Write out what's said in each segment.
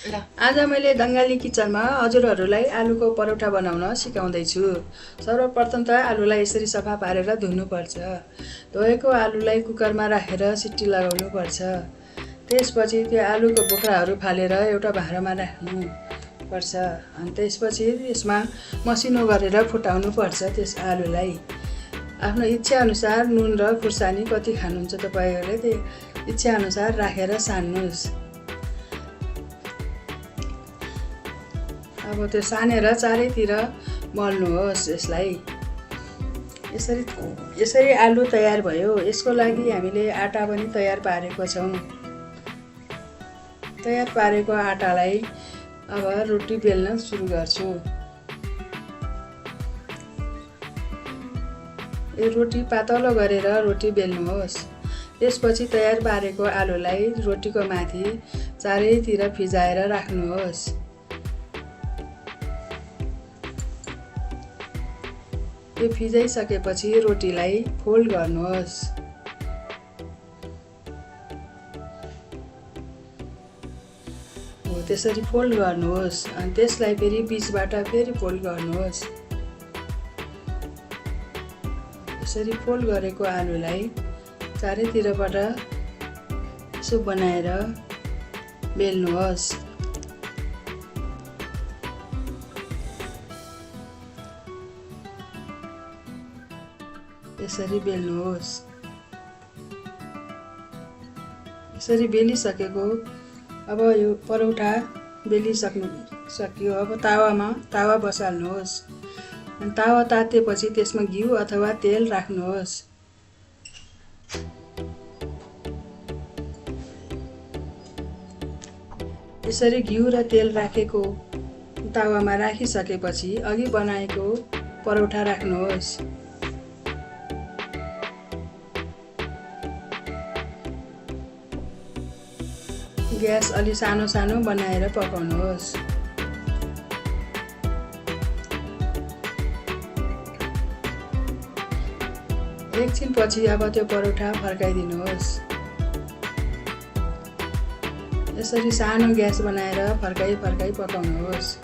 आज मैले बङ्गाली किचनमा हजुरहरूलाई आलुको परोठा बनाउन सिकाउँदैछु। सर्वप्रथम त आलुलाई यसरी सफा पारेर धुनुपर्छ। धोएको आलुलाई कुकरमा राखेर सिटी लगाउनुपर्छ। त्यसपछि त्यो आलुको बोक्राहरू फालेर एउटा भाँडामा राख्नुपर्छ। अनि त्यसपछि यसमा मसिनो गरेर फुटाउनुपर्छ त्यस आलुलाई। आफ्नो इच्छाअनुसार नुन र खुर्सानी कति खानुहुन्छ तपाईँहरूले त्यो इच्छाअनुसार राखेर सान्नुहोस्। अब त्यो सानेर चारैतिर मल्नुहोस् यसलाई। यसरी आलु तयार भयो। यसको लागि हामीले आटा पनि तयार पारेको छौँ। तयार पारेको आटालाई अब रोटी बेल्न सुरु गर्छु। यो रोटी पातलो गरेर रोटी बेल्नुहोस्। त्यसपछि तयार पारेको आलुलाई रोटीको माथि चारैतिर फिजाएर राख्नुहोस्। यो फिजाइसकेपछि रोटीलाई फोल्ड गर्नुहोस्। त्यसरी फोल्ड गर्नुहोस्। अनि त्यसलाई फेरि बिचबाट फेरि फोल्ड गर्नुहोस्। यसरी फोल्ड गरेको आलुलाई चारैतिरबाट यसो बनाएर बेल्नुहोस्। यसरी बेल्नुहोस्। यसरी बेलिसकेको अब यो परोठा सक्यो। अब तावा बसाल्नुहोस्। अनि तावा तातेपछि त्यसमा घिउ अथवा तेल राख्नुहोस्। यसरी घिउ र तेल राखेको तावामा राखिसकेपछि अघि बनाएको परोठा राख्नुहोस्। ग्यास अलि सानो सानो बनाएर पकाउनुहोस्। एकछिनपछि अब त्यो परोठा फर्काइदिनुहोस्। यसरी सानो ग्यास बनाएर फर्काइ पकाउनुहोस्।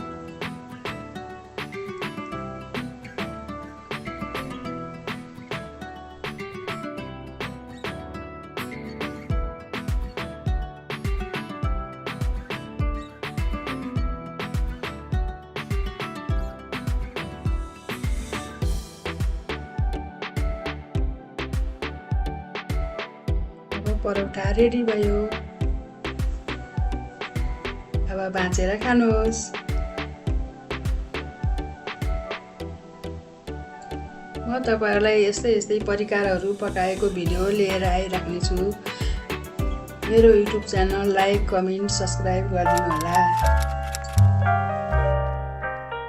परोठा रेडी भयो। अब भाँचेर खानुहोस्। म तपाईहरुलाई यस्तै परिकारहरू पकाएको भिडियो लिएर आइराख्नेछु। मेरो YouTube channel like, comment, subscribe गरिदिनु होला।